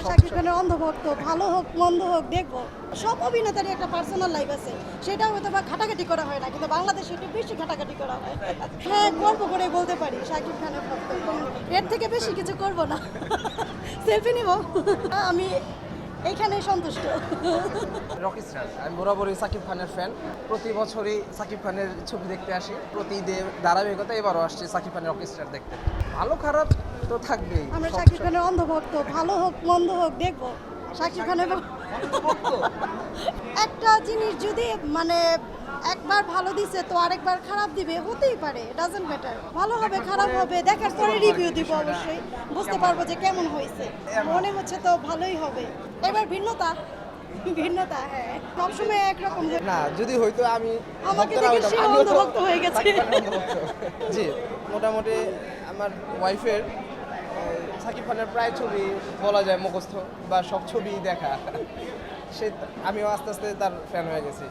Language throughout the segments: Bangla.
আমরা শাকিব খানের অন্ধভক্ত, ভালো হোক মন্দ হোক দেখবো। সব অভিনেতারই একটা পার্সোনাল লাইফ আছে, সেটা হয়তো বা ঘাটাঘাটি করা হয় না, কিন্তু বাংলাদেশে একটু বেশি ঘাটাঘাটি করা হয়। হ্যাঁ, গর্ব করে বলতে পারি শাকিব খানের ভক্ত, এর থেকে বেশি কিছু করব না। সেলফি নিব, আমি এইখানে সন্তুষ্ট। রকি স্টার, আমি বরাবরই সাকিব খানের ফ্যান। প্রতি বছরই সাকিব খানের ছবি দেখতে আসি, প্রতি ঈদে ধারাবাহিকতা এবারও আসছি সাকিব খানের রকি স্টার দেখতে। ভালো খারাপ তো থাকবেই। আমরা শাকিব খানের অন্ধভক্ত, ভালো হোক মন্দ হোক দেখবো। শাকিব খানের একটা জিনিস যদি মানে একবার ভালো দিছে তো আরেকবার খারাপ দিবে, হতেই পারে, ডাজন্ট ম্যাটার। ভালো হবে খারাপ হবে দেখার পরে রিভিউ দিব, অবশ্যই বুঝতে পারবো যে কেমন হয়েছে। মনে হচ্ছে তো ভালোই হবে। এবার ভিন্নতা, ভিন্নতা, হ্যাঁ, সবসময় একরকম না, যদি হয়তো আমি আমাকে ভক্ত না দেখে হইতাম, সে আমিও তো অন্ধভক্ত হয়ে গেছে। সাকিব খানের অন্ধভক্ত। জি, মোটামুটি আমার ওয়াইফের সাকিব খানের প্রায় ছবি বলা যায় মুখস্থ বা সব ছবি দেখা। সে আমিও আস্তে আস্তে তার ফ্যান হয়ে গেছি।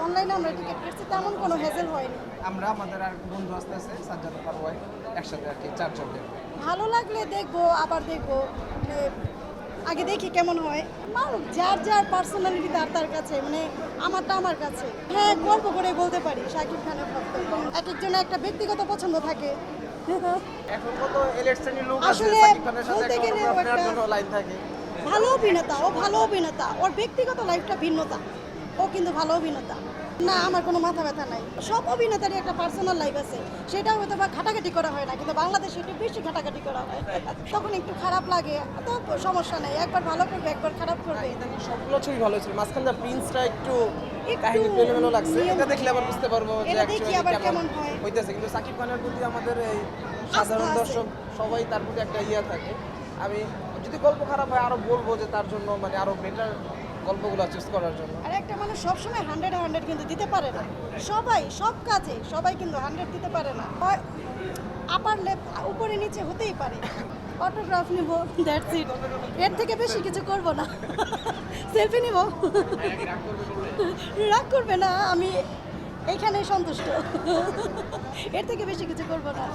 অনলাইনে আমরা টিকিট কেটেছি, তেমন কোনো হেজেল হয়নি। আমরা আমাদের আর বন্ধু আস্তে আস্তে সাজ্জাদ আপার ওয়াইফ একসাথে আর কি চারজন দেখবো। ভালো লাগলে দেখবো, আবার দেখবো, মানে আগে দেখি কেমন হয়। মানুষ যার যার পার্সোনালিটি তার তার কাছে, মানে আমারটা আমার কাছে। হ্যাঁ, গর্ব করে বলতে পারি শাকিব খানের ভক্ত। এক একজনের একটা ব্যক্তিগত পছন্দ থাকে। এখন কত ইলেকশনের লোক আছে আসলে সাকিব খানের সাথে বলতে একটা গেলে অটোগ্রাফ নেওয়ার ওটা- জন্য লাইন থাকে। ভালো অভিনেতা, ও ভালো অভিনেতা, ওর ব্যক্তিগত লাইফটা ভিন্নতা, ও কিন্তু ভালো অভিনেতা না। আমার কোনো মাথা ব্যথা নাই। সব অভিনেতারই একটা পার্সোনাল লাইফ আছে, সেটা হয়তো বা ঘাটাঘাটি করা হয় না, কিন্তু বাংলাদেশে একটু বেশি ঘাটাঘাটি করা হয়। তখন একটু খারাপ লাগে, তো সমস্যা নেই, একবার ভালো করবে একবার খারাপ করবে। সবগুলো ছবি ভালো ছিল, মাঝখানটা প্রিন্সটা একটু একটু কাহিনী পেলেমেলো লাগছে। নিয়ম- এটা দেখলে আবার বুঝতে পারবো যে এটা দেখি actually আবার কেমন কেমন হয়। হইতেছে। কিন্তু সাকিব খানের প্রতি আমাদের এই সাধারণ আছে। দর্শক সবাই তার প্রতি একটা ইয়ে থাকে। আমি যদি গল্প খারাপ হয় আরো বলবো যে তার জন্য মানে আরো বেটার গল্পগুলো চুজ করার জন্য। আর একটা মানুষ সবসময় 100 কিন্তু দিতে পারে না। সবাই সব কাজে সবাই কিন্তু 100 দিতে পারে না। হয় আপার লেপ উপরে নিচে হতেই পারে। অটোগ্রাফ নিব, দ্যাটস ইট, এর থেকে বেশি কিছু করব না। সেলফি নিব, রাগ করবে না, আমি এইখানেই সন্তুষ্ট। এর থেকে বেশি কিছু করব না।